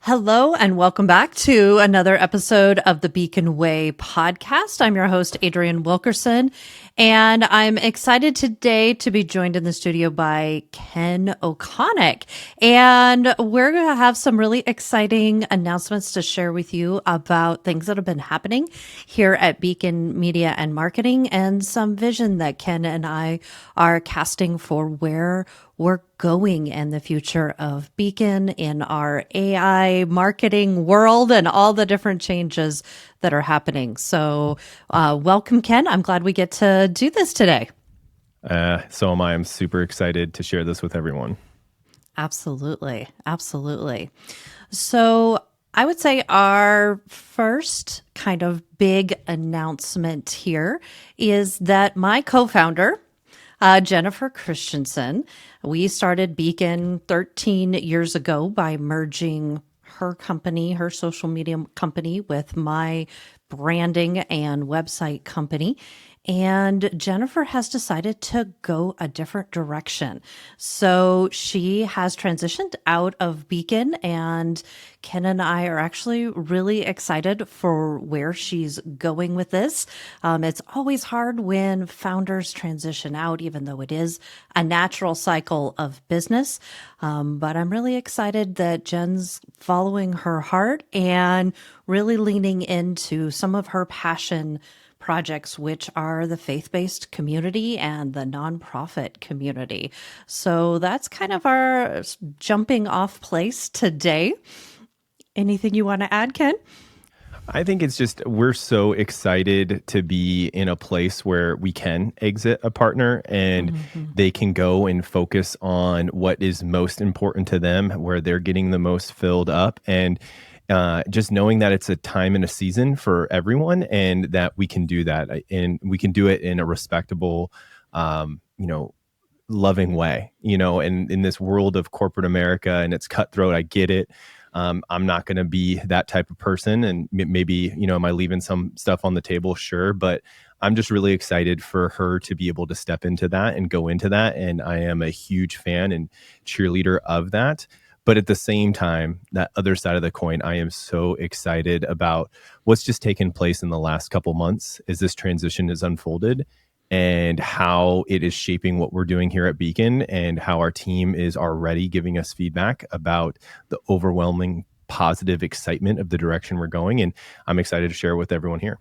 Hello, and welcome back to another episode of the Beacon Way podcast. I'm your host, Adrienne Wilkerson, and I'm excited today to be joined in the studio by Ken Okonek. And we're going to have some really exciting announcements to share with you about things that have been happening here at Beacon Media and Marketing, and some vision that Ken and I are casting for where we're going in the future of Beacon in our AI marketing world and all the different changes that are happening. So welcome, Ken. I'm glad we get to do this today. So am I. I'm super excited to share this with everyone. Absolutely. Absolutely. So I would say our first kind of big announcement here is that my co-founder, Jennifer Christensen, we started Beacon 13 years ago by merging her company, her social media company, with my branding and website company. And Jennifer has decided to go a different direction. So she has transitioned out of Beacon, and Ken and I are actually really excited for where she's going with this. It's always hard when founders transition out, even though it is a natural cycle of business. But I'm really excited that Jen's following her heart and really leaning into some of her passion projects, which are the faith-based community and the nonprofit community. So that's kind of our jumping off place today. Anything you want to add, Ken? I think it's just, we're so excited to be in a place where we can exit a partner and they can go and focus on what is most important to them, where they're getting the most filled up. And just knowing that it's a time and a season for everyone, and that we can do that, and we can do it in a respectable, loving way, and in this world of corporate America, and it's cutthroat. I get it. I'm not going to be that type of person, and maybe, am I leaving some stuff on the table? Sure. But I'm just really excited for her to be able to step into that and go into that. And I am a huge fan and cheerleader of that. But at the same time, that other side of the coin, I am so excited about what's just taken place in the last couple months as this transition is unfolded, and how it is shaping what we're doing here at Beacon, and how our team is already giving us feedback about the overwhelming positive excitement of the direction we're going. And I'm excited to share with everyone here.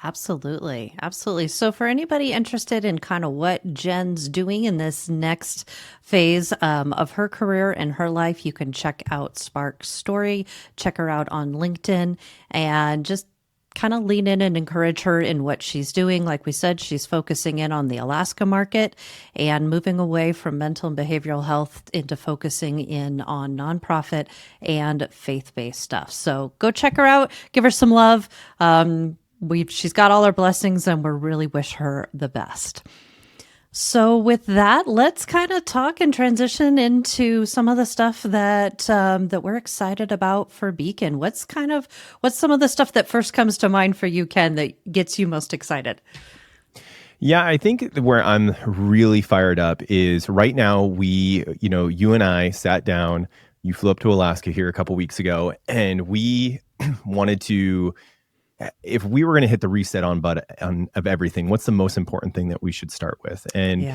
Absolutely. Absolutely. So for anybody interested in kind of what Jen's doing in this next phase of her career and her life, you can check out Spark's story, check her out on LinkedIn, and just kind of lean in and encourage her in what she's doing. Like we said, she's focusing in on the Alaska market and moving away from mental and behavioral health into focusing in on nonprofit and faith-based stuff. So go check her out, give her some love. She's got all our blessings, and we really wish her the best. So with that, let's kind of talk and transition into some of the stuff that that we're excited about for Beacon. What's some of the stuff that first comes to mind for you, Ken, that gets you most excited? Yeah, I think where I'm really fired up is right now you and I sat down, you flew up to Alaska here a couple weeks ago, and we wanted to, if we were going to hit the reset on of everything, what's the most important thing that we should start with? And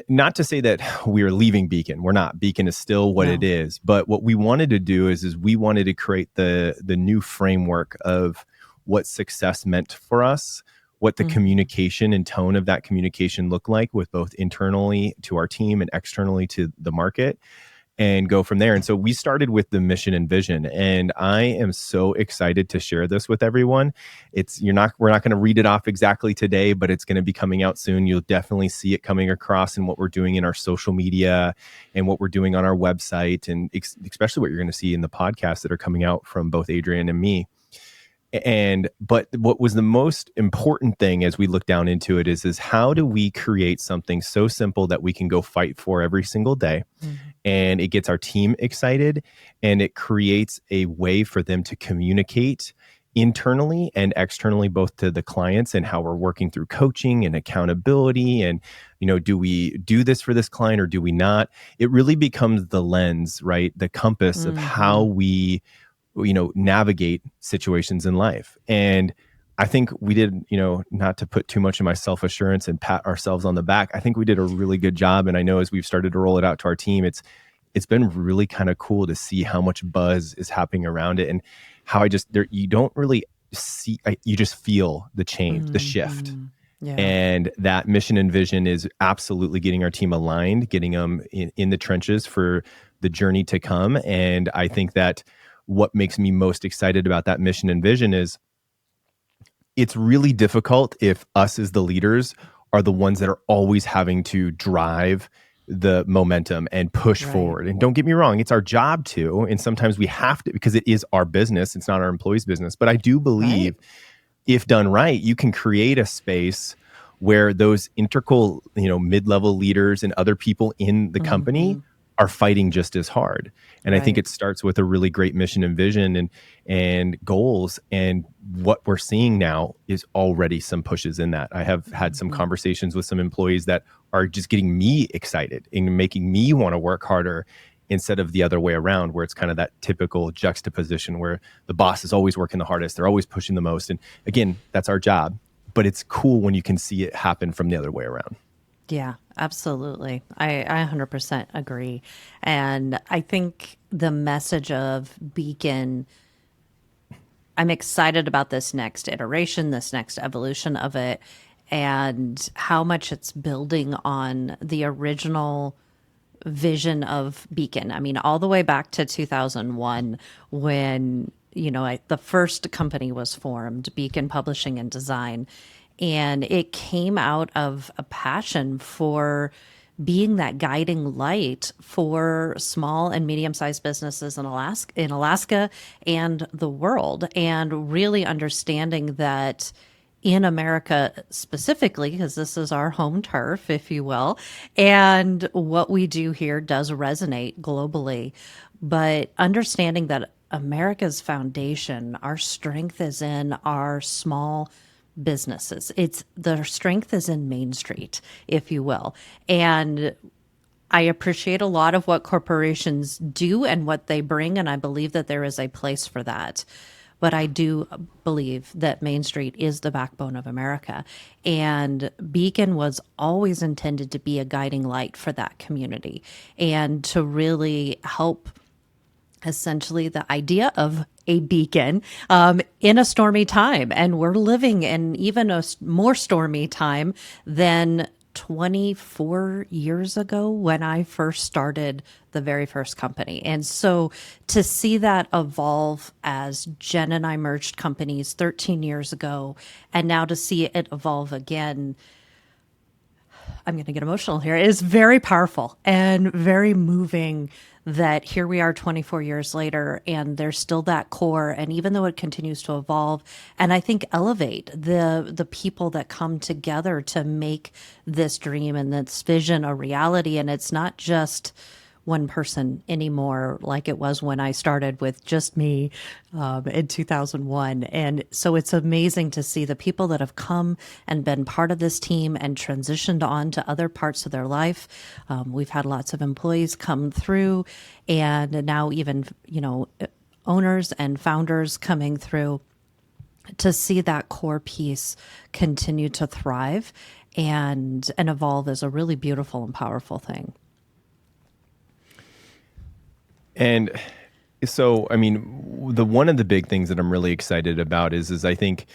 not to say that we are leaving Beacon. We're not. Beacon is still what it is. But what we wanted to do is we wanted to create the new framework of what success meant for us, what the communication and tone of that communication looked like, with both internally to our team and externally to the market, and go from there. And so we started with the mission and vision, and I am so excited to share this with everyone. We're not going to read it off exactly today, but it's going to be coming out soon. You'll definitely see it coming across in what we're doing in our social media and what we're doing on our website, and especially what you're going to see in the podcasts that are coming out from both Adrienne and me. But what was the most important thing as we look down into it is how do we create something so simple that we can go fight for every single day, and it gets our team excited, and it creates a way for them to communicate internally and externally, both to the clients and how we're working through coaching and accountability. And, do we do this for this client or do we not? It really becomes the lens, right? The compass of how we, navigate situations in life. And I think we did, not to put too much of my self-assurance and pat ourselves on the back. I think we did a really good job. And I know as we've started to roll it out to our team, it's been really kind of cool to see how much buzz is happening around it and how you don't really see, you just feel the change, the shift. Yeah. And that mission and vision is absolutely getting our team aligned, getting them in the trenches for the journey to come. And I think that what makes me most excited about that mission and vision is it's really difficult if us as the leaders are the ones that are always having to drive the momentum and push forward. And don't get me wrong, it's our job to, and sometimes we have to, because it is our business. It's not our employees' business. But I do believe if done right, you can create a space where those integral, mid-level leaders and other people in the company are fighting just as hard. And I think it starts with a really great mission and vision and goals. And what we're seeing now is already some pushes in that. I have had some conversations with some employees that are just getting me excited and making me want to work harder instead of the other way around, where it's kind of that typical juxtaposition where the boss is always working the hardest. They're always pushing the most. And again, that's our job. But it's cool when you can see it happen from the other way around. Yeah, absolutely. I 100% agree. And I think the message of Beacon, I'm excited about this next iteration, this next evolution of it, and how much it's building on the original vision of Beacon. I mean, all the way back to 2001 when, the first company was formed, Beacon Publishing and Design. And it came out of a passion for being that guiding light for small and medium-sized businesses in Alaska and the world, and really understanding that in America specifically, because this is our home turf, if you will, and what we do here does resonate globally, but understanding that America's foundation, our strength is in our small businesses. The strength is in Main Street, if you will. And I appreciate a lot of what corporations do and what they bring, and I believe that there is a place for that. But I do believe that Main Street is the backbone of America. And Beacon was always intended to be a guiding light for that community and to really help essentially the idea of a beacon in a stormy time. And we're living in even a more stormy time than 24 years ago when I first started the very first company. And so to see that evolve as Jen and I merged companies 13 years ago, and now to see it evolve again, I'm going to get emotional here, is very powerful and very moving that here we are 24 years later and there's still that core. And even though it continues to evolve and I think elevate the people that come together to make this dream and this vision a reality. And it's not just one person anymore like it was when I started with just me in 2001. And so it's amazing to see the people that have come and been part of this team and transitioned on to other parts of their life. We've had lots of employees come through, and now even, owners and founders coming through, to see that core piece continue to thrive and evolve is a really beautiful and powerful thing. And so, I mean, one of the big things that I'm really excited about is I think,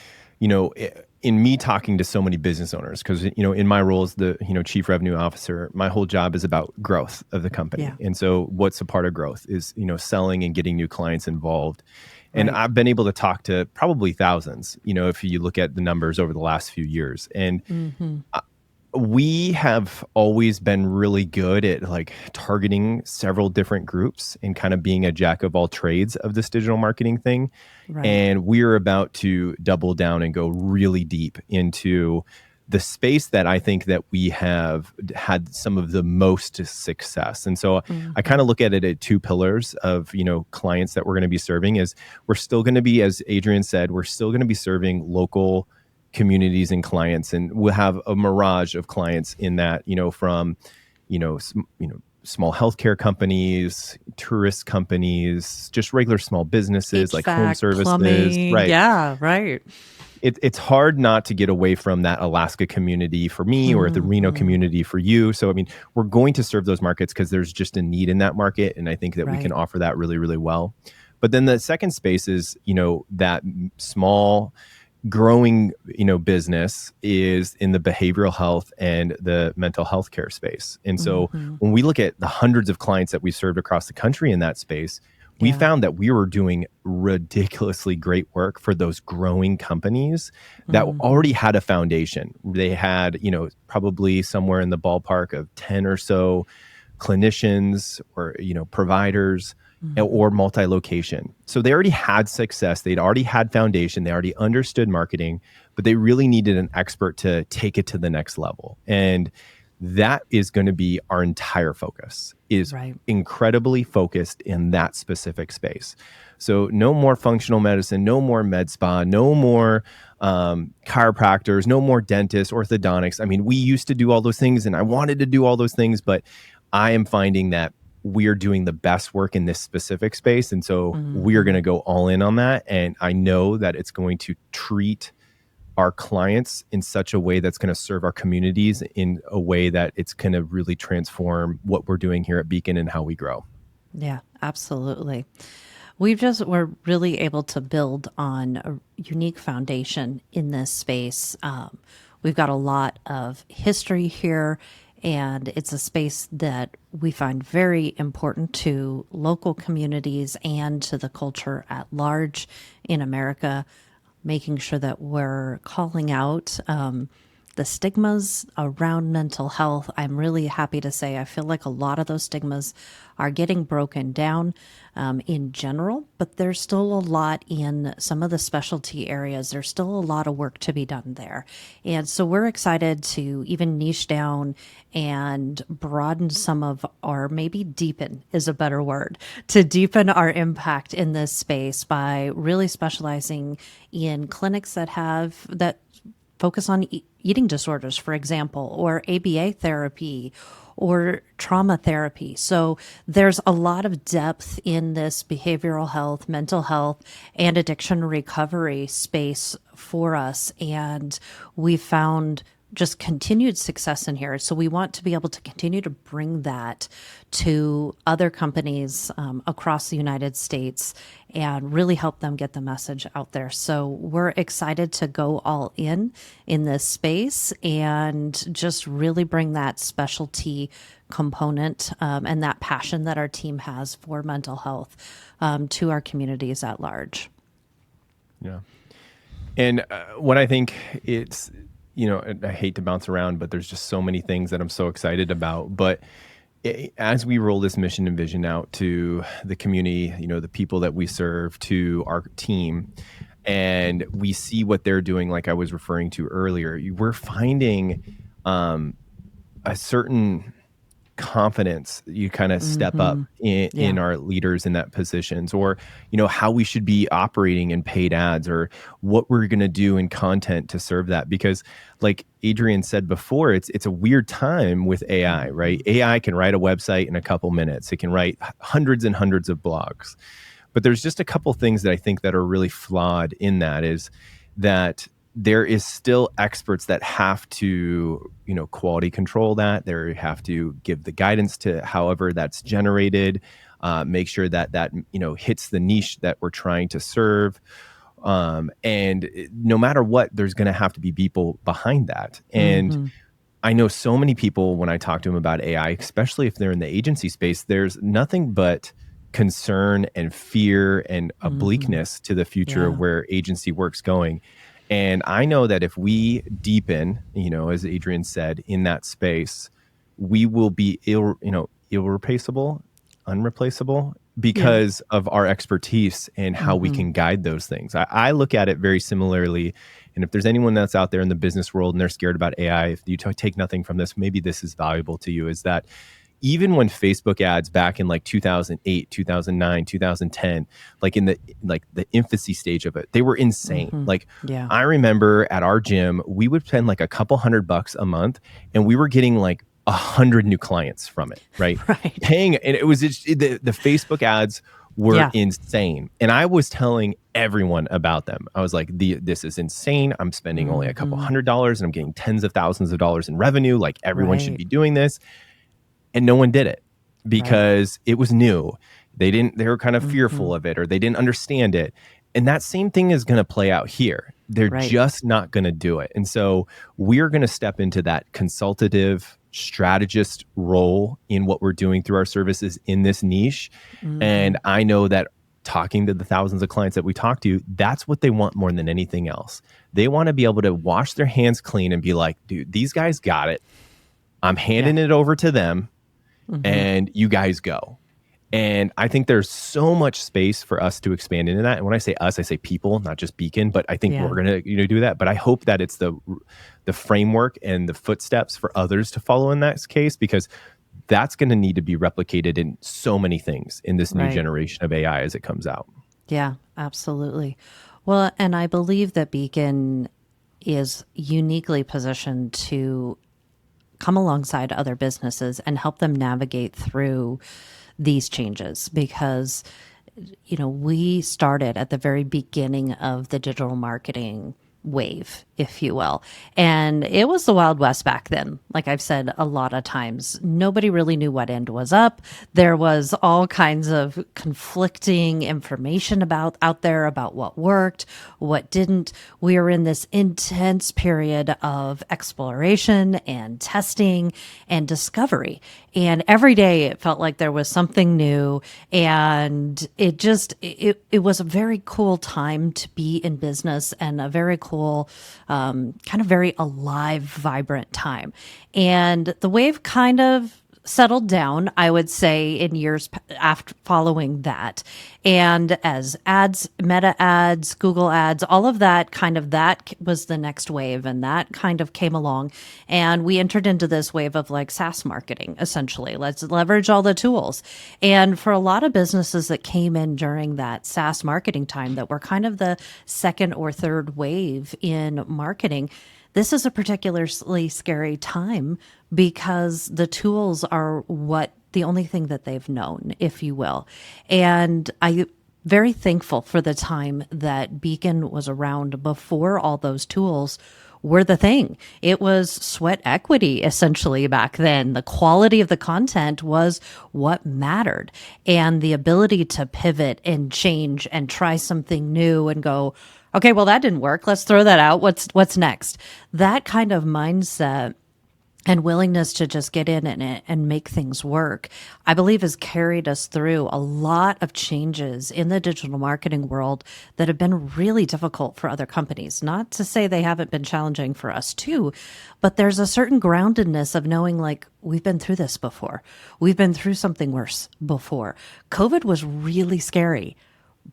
in me talking to so many business owners, because, in my role as the, chief revenue officer, my whole job is about growth of the company. Yeah. And so what's a part of growth is, selling and getting new clients involved. And I've been able to talk to probably thousands, if you look at the numbers over the last few years. And we have always been really good at targeting several different groups and kind of being a jack of all trades of this digital marketing thing. Right. And we're about to double down and go really deep into the space that I think that we have had some of the most success. And so I kind of look at it at two pillars of, clients that we're going to be serving. Is we're still going to be, as Adrienne said, we're still going to be serving local communities and clients, and we'll have a mirage of clients in that, from, small healthcare companies, tourist companies, just regular small businesses like home HVAC, services, plumbing. right? Yeah, right. It's hard not to get away from that Alaska community for me or the Reno community for you. So, I mean, we're going to serve those markets because there's just a need in that market. And I think that we can Right. offer that really, really well. But then the second space is, that small growing, business is in the behavioral health and the mental health care space. And so when we look at the hundreds of clients that we served across the country in that space, we Yeah. found that we were doing ridiculously great work for those growing companies that already had a foundation. They had, probably somewhere in the ballpark of 10 or so clinicians or, providers or multi-location. So they already had success. They'd already had foundation. They already understood marketing, but they really needed an expert to take it to the next level. And that is going to be our entire focus, is Right. incredibly focused in that specific space. So no more functional medicine, no more med spa, no more chiropractors, no more dentists, orthodontics. I mean, we used to do all those things and I wanted to do all those things, but I am finding that we're doing the best work in this specific space. And so we are going to go all in on that. And I know that it's going to treat our clients in such a way that's going to serve our communities in a way that it's going to really transform what we're doing here at Beacon and how we grow. Yeah, absolutely. We're really able to build on a unique foundation in this space. We've got a lot of history here, and it's a space that we find very important to local communities and to the culture at large in America, making sure that we're calling out the stigmas around mental health. I'm really happy to say I feel like a lot of those stigmas are getting broken down in general, but there's still a lot in some of the specialty areas. There's still a lot of work to be done there. And so we're excited to even niche down and broaden some of our, maybe deepen is a better word, to deepen our impact in this space by really specializing in clinics that focus on eating disorders, for example, or ABA therapy or trauma therapy. So there's a lot of depth in this behavioral health, mental health, and addiction recovery space for us. And we found just continued success in here. So we want to be able to continue to bring that to other companies across the United States and really help them get the message out there. So we're excited to go all in this space and just really bring that specialty component and that passion that our team has for mental health to our communities at large. Yeah. And what I think it's, I hate to bounce around, but there's just so many things that I'm so excited about. But as we roll this mission and vision out to the community, the people that we serve, to our team, and we see what they're doing, like I was referring to earlier, we're finding a certain confidence. You kind of step up in our leaders in that positions, or how we should be operating in paid ads, or what we're going to do in content to serve that. Because like Adrienne said before, it's a weird time with AI, right? AI can write a website in a couple minutes. It can write hundreds and hundreds of blogs. But there's just a couple things that I think that are really flawed in that, is that there is still experts that have to, quality control that. They have to give the guidance to however that's generated, make sure that hits the niche that we're trying to serve. And no matter what, there's going to have to be people behind that. And I know so many people, when I talk to them about AI, especially if they're in the agency space, there's nothing but concern and fear and a bleakness to the future of where agency work's going. And I know that if we deepen, as Adrienne said, in that space, we will be irreplaceable, unreplaceable. Yeah. because of our expertise and how we Hmm. can guide those things. I look at it very similarly. And if there's anyone that's out there in the business world and they're scared about AI, if you take nothing from this, maybe this is valuable to you, is that even when Facebook ads back in like 2008, 2009, 2010, like in the infancy stage of it, they were insane. Hmm. Like Yeah. I remember at our gym, we would spend like a couple $100 a month and we were getting like 100 new clients from it, right? Right. Paying, and it was just, the Facebook ads were Yeah. insane. And I was telling everyone about them. I was like, this is insane. I'm spending only a couple Hmm. $100 and I'm getting tens of thousands of dollars in revenue. Like everyone should Right. be doing this. And no one did it Right. because it was new. They were kind of Hmm. fearful of it or they didn't understand it. And that same thing is going to play out here. They're Right. just not going to do it. And so we're going to step into that consultative strategist role in what we're doing through our services in this niche. Hmm. And I know that talking to the thousands of clients that we talk to, that's what they want more than anything else. They want to be able to wash their hands clean and be like, dude, these guys got it. I'm Yeah. handing it over to them Hmm. and you guys go. And I think there's so much space for us to expand into that. And when I say us, I say people, not just Beacon, but I think Yeah. we're going to do that. But I hope that it's the framework and the footsteps for others to follow in that case, because that's going to need to be replicated in so many things in this new Right. generation of AI as it comes out. Yeah, absolutely. Well, and I believe that Beacon is uniquely positioned to come alongside other businesses and help them navigate through these changes because we started at the very beginning of the digital marketing wave, if you will. And it was the Wild West back then. Like I've said a lot of times, nobody really knew what end was up. There was all kinds of conflicting information out there about what worked, what didn't. We were in this intense period of exploration and testing and discovery. And every day it felt like there was something new. And it was a very cool time to be in business and a very cool, kind of very alive, vibrant time. And the wave kind of settled down, I would say, in years after following that. And as ads, meta ads, Google ads, all of that that was the next wave. And that kind of came along. And we entered into this wave of like SaaS marketing, essentially. Let's leverage all the tools. And for a lot of businesses that came in during that SaaS marketing time that were kind of the second or third wave in marketing, this is a particularly scary time because the tools are the only thing that they've known, if you will. And I very thankful for the time that Beacon was around before all those tools were the thing. It was sweat equity essentially back then. The quality of the content was what mattered, and the ability to pivot and change and try something new and go, okay, well that didn't work. Let's throw that out. What's next? That kind of mindset and willingness to just get in it and make things work, I believe has carried us through a lot of changes in the digital marketing world that have been really difficult for other companies. Not to say they haven't been challenging for us too, but there's a certain groundedness of knowing like we've been through this before. We've been through something worse before. COVID was really scary,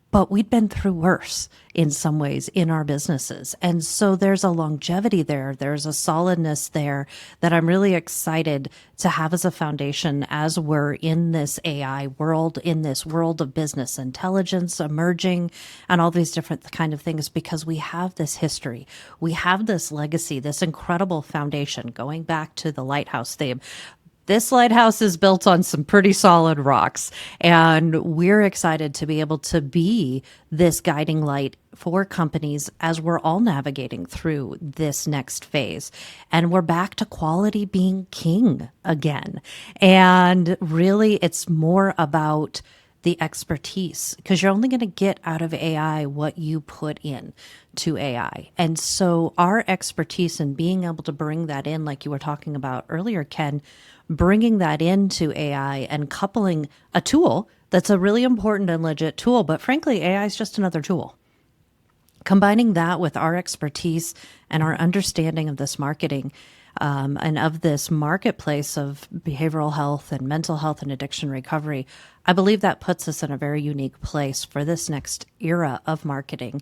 but we'd been through worse in some ways in our businesses. And so there's a longevity there. There's a solidness there that I'm really excited to have as a foundation as we're in this AI world, in this world of business intelligence emerging and all these different kind of things, because we have this history. We have this legacy, this incredible foundation going back to the lighthouse theme. This lighthouse is built on some pretty solid rocks, and we're excited to be able to be this guiding light for companies as we're all navigating through this next phase. And we're back to quality being king again. And really, it's more about the expertise, because you're only going to get out of AI what you put in to AI. And so our expertise and being able to bring that in, like you were talking about earlier, Ken, bringing that into AI and coupling a tool that's a really important and legit tool, but frankly, AI is just another tool. Combining that with our expertise and our understanding of this marketing, and of this marketplace of behavioral health and mental health and addiction recovery, I believe that puts us in a very unique place for this next era of marketing.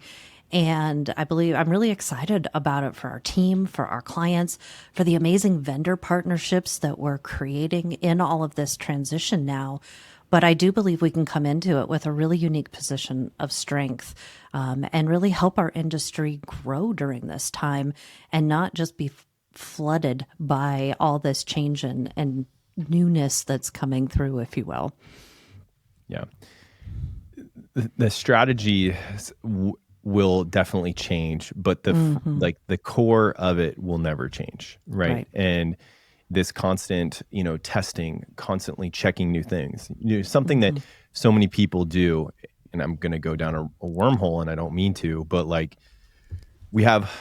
And I believe I'm really excited about it for our team, for our clients, for the amazing vendor partnerships that we're creating in all of this transition now. But I do believe we can come into it with a really unique position of strength, and really help our industry grow during this time and not just be flooded by all this change and newness that's coming through, if you will. Yeah. The strategy will definitely change, but like the core of it will never change, right? And this constant, testing, constantly checking new things, something that so many people do. And I'm going to go down a wormhole, and I don't mean to, but like we have,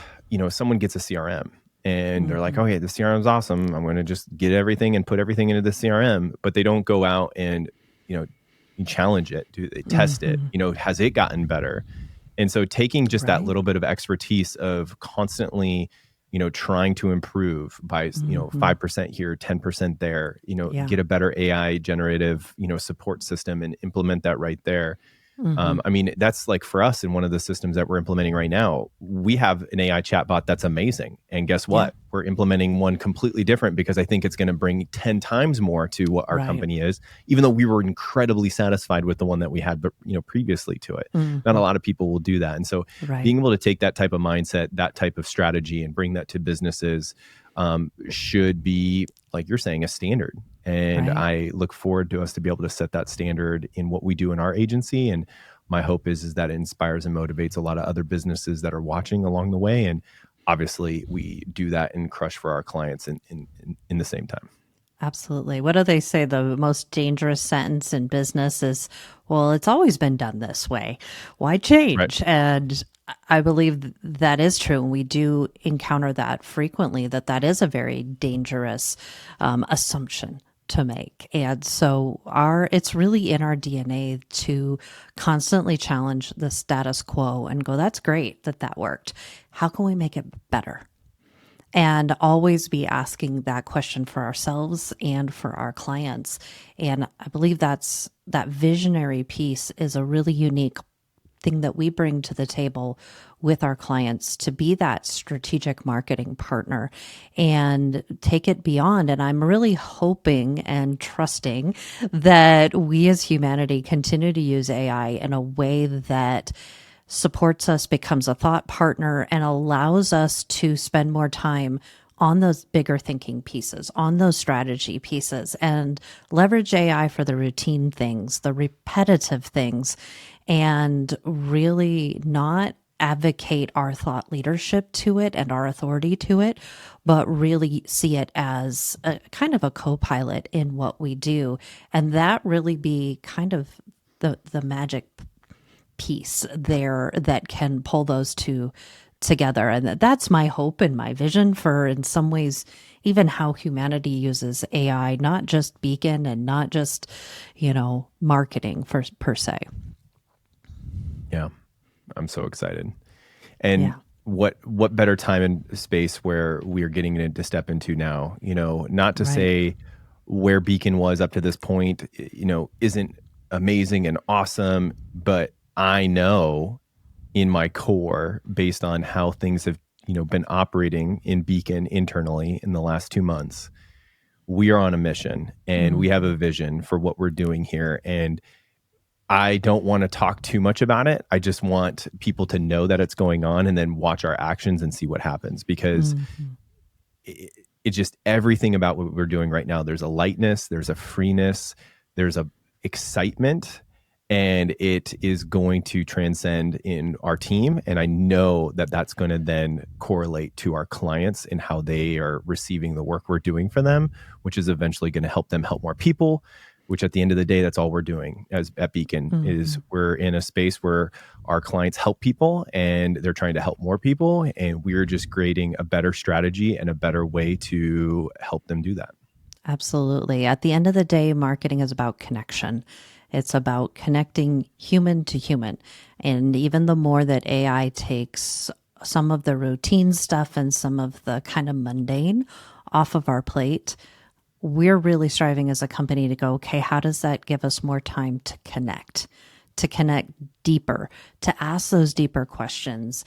someone gets a CRM and they're like, okay, the CRM is awesome. I'm going to just get everything and put everything into the CRM, but they don't go out and, you challenge it, do they test it, has it gotten better? And so taking just that little bit of expertise of constantly, trying to improve by, 5% here, 10% there, get a better AI generative, support system and implement that right there. I mean, that's like for us in one of the systems that we're implementing right now, we have an AI chatbot that's amazing. And guess what? We're implementing one completely different because I think it's going to bring 10 times more to what our company is, even though we were incredibly satisfied with the one that we had, but previously to it. Not a lot of people will do that. And so being able to take that type of mindset, that type of strategy and bring that to businesses should be, like you're saying, a standard. And I look forward to us to be able to set that standard in what we do in our agency. And my hope is that it inspires and motivates a lot of other businesses that are watching along the way. And obviously we do that and crush for our clients in the same time. Absolutely. What do they say? The most dangerous sentence in business is, well, it's always been done this way. Why change? And I believe that is true. And we do encounter that frequently, that is a very dangerous assumption to make. And so it's really in our DNA to constantly challenge the status quo and go, that's great that worked. How can we make it better? And always be asking that question for ourselves and for our clients. And I believe that visionary piece is a really unique thing that we bring to the table with our clients to be that strategic marketing partner and take it beyond. And I'm really hoping and trusting that we as humanity continue to use AI in a way that supports us, becomes a thought partner, and allows us to spend more time on those bigger thinking pieces, on those strategy pieces, and leverage AI for the routine things, the repetitive things, and really not advocate our thought leadership to it and our authority to it, but really see it as a kind of a co-pilot in what we do. And that really be kind of the magic piece there that can pull those two together. And that's my hope and my vision for, in some ways, even how humanity uses AI, not just Beacon and not just, marketing per se. Yeah, I'm so excited. And what better time and space where we are getting to step into now, not to say where Beacon was up to this point, isn't amazing and awesome, but I know in my core, based on how things have, been operating in Beacon internally in the last 2 months, we are on a mission and we have a vision for what we're doing here. And I don't want to talk too much about it. I just want people to know that it's going on and then watch our actions and see what happens, because it's just everything about what we're doing right now. There's a lightness, there's a freeness, there's a excitement, and it is going to transcend in our team. And I know that that's going to then correlate to our clients and how they are receiving the work we're doing for them, which is eventually going to help them help more people, which at the end of the day, that's all we're doing at Beacon is we're in a space where our clients help people and they're trying to help more people. And we're just creating a better strategy and a better way to help them do that. Absolutely. At the end of the day, marketing is about connection. It's about connecting human to human. And even the more that AI takes some of the routine stuff and some of the kind of mundane off of our plate, we're really striving as a company to go, okay, how does that give us more time to connect deeper, to ask those deeper questions?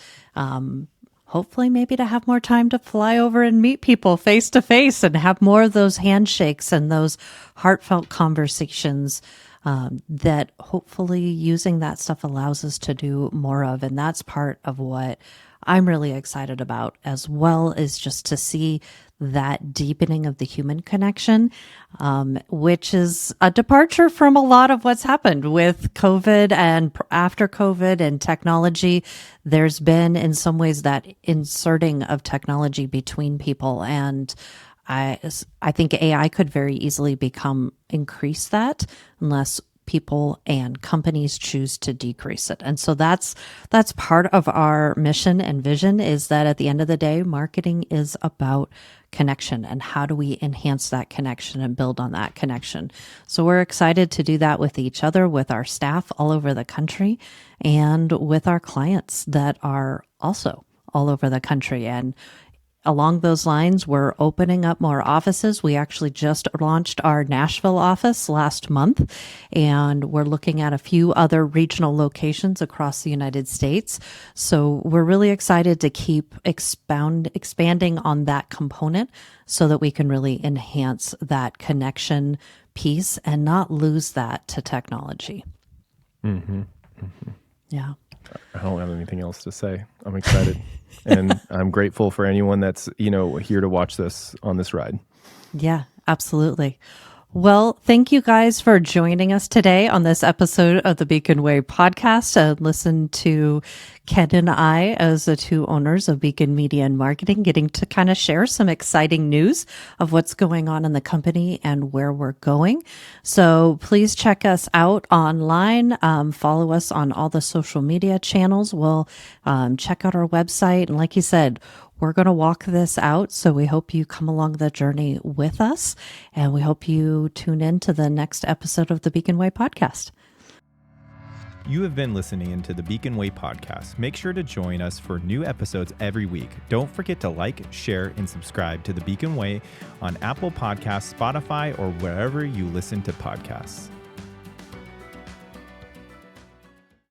Hopefully maybe to have more time to fly over and meet people face to face and have more of those handshakes and those heartfelt conversations that hopefully using that stuff allows us to do more of. And that's part of what I'm really excited about, as well as just to see that deepening of the human connection, which is a departure from a lot of what's happened with COVID and after COVID and technology. There's been, in some ways, that inserting of technology between people. And I think AI could very easily increase that unless people and companies choose to decrease it. And so that's part of our mission and vision, is that at the end of the day, marketing is about connection, and how do we enhance that connection and build on that connection. So we're excited to do that with each other, with our staff all over the country, and with our clients that are also all over the country. And along those lines, we're opening up more offices. We actually just launched our Nashville office last month, and we're looking at a few other regional locations across the United States. So we're really excited to keep expanding on that component so that we can really enhance that connection piece and not lose that to technology. Mm-hmm. Mm-hmm. Yeah. I don't have anything else to say. I'm excited. And I'm grateful for anyone that's, here to watch this on this ride. Yeah, absolutely. Well, thank you guys for joining us today on this episode of the Beacon Way podcast. Listen to Ken and I, as the two owners of Beacon Media and Marketing, getting to kind of share some exciting news of what's going on in the company and where we're going. So please check us out online. Follow us on all the social media channels. We'll check out our website. And like you said, we're going to walk this out. So we hope you come along the journey with us, and we hope you tune in to the next episode of the Beacon Way podcast. You have been listening into the Beacon Way podcast. Make sure to join us for new episodes every week. Don't forget to like, share, and subscribe to the Beacon Way on Apple Podcasts, Spotify, or wherever you listen to podcasts.